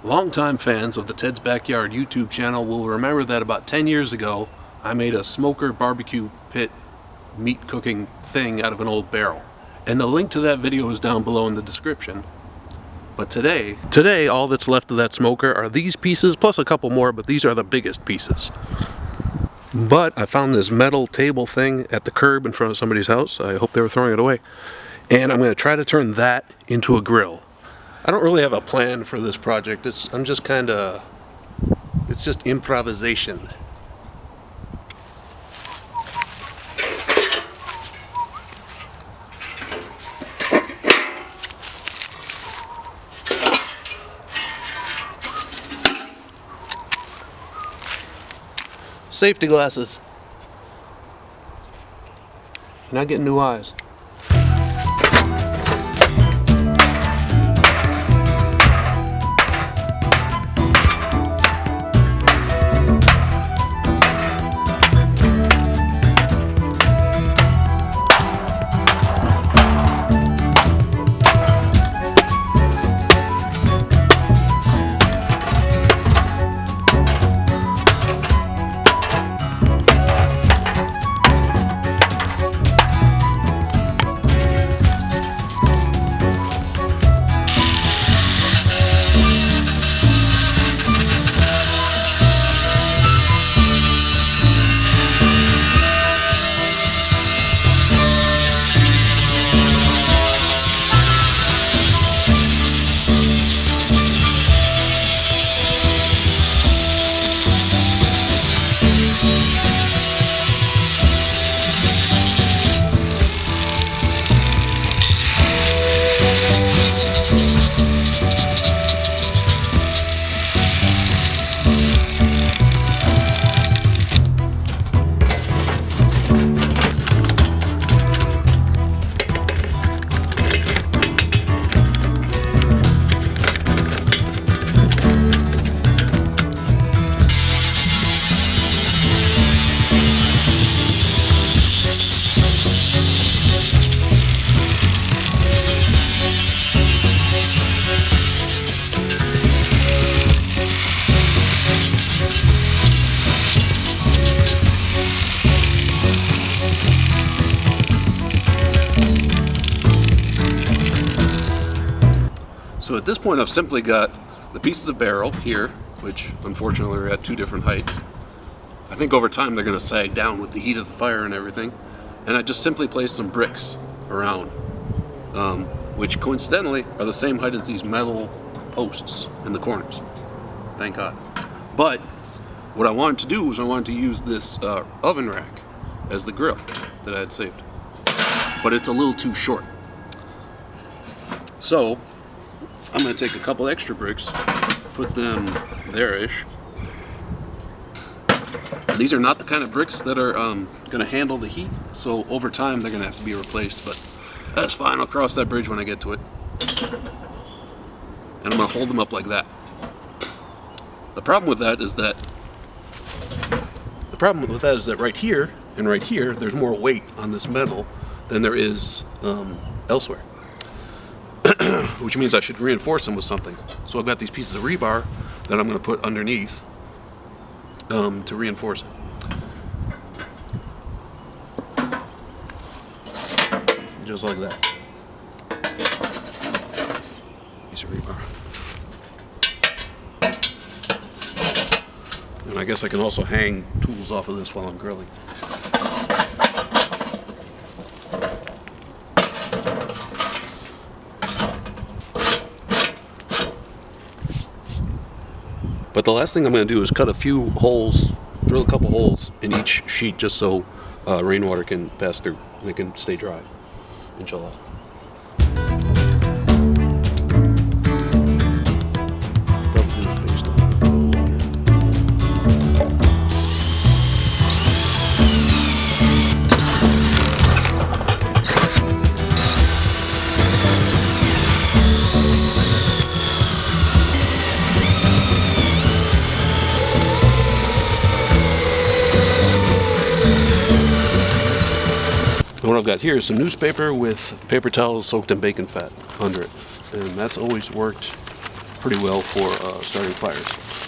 Longtime fans of the Ted's Backyard YouTube channel will remember that about 10 years ago I made a smoker barbecue pit meat cooking thing out of an old barrel. And the link to that video is down below in the description. But today all that's left of that smoker are these pieces plus a couple more, but these are the biggest pieces. But I found this metal table thing at the curb in front of somebody's house. I hope they were throwing it away. And I'm going to try to turn that into a grill. I don't really have a plan for this project. It's just improvisation. Safety glasses. You're not getting new eyes. So at this point I've simply got the pieces of barrel here, which unfortunately are at two different heights. I think over time they're going to sag down with the heat of the fire and everything. And I just simply placed some bricks around, which coincidentally are the same height as these metal posts in the corners. Thank God. But what I wanted to do was I wanted to use this oven rack as the grill that I had saved. But it's a little too short. So I'm going to take a couple extra bricks, put them there-ish. These are not the kind of bricks that are going to handle the heat, so over time they're going to have to be replaced, but that's fine. I'll cross that bridge when I get to it. And I'm going to hold them up like that. The problem with that is that right here and right here there's more weight on this metal than there is elsewhere. Which means I should reinforce them with something. So I've got these pieces of rebar that I'm going to put underneath to reinforce it. Just like that. Piece of rebar. And I guess I can also hang tools off of this while I'm grilling. But the last thing I'm going to do is cut a few holes, drill a couple holes in each sheet just so rainwater can pass through and it can stay dry, inshallah. And what I've got here is some newspaper with paper towels soaked in bacon fat under it. And that's always worked pretty well for starting fires.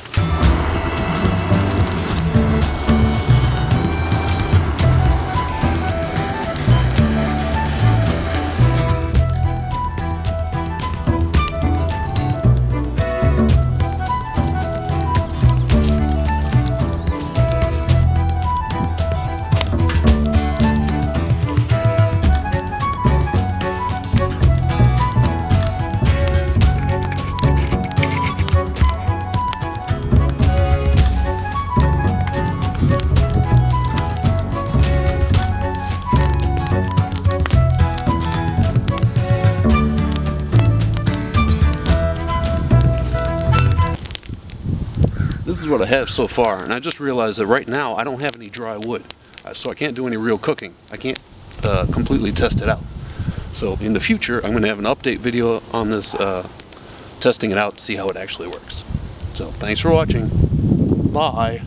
This is what I have so far, and I just realized that right now I don't have any dry wood, so I can't do any real cooking. I can't completely test it out. So in the future, I'm going to have an update video on this, testing it out to see how it actually works. So thanks for watching. Bye.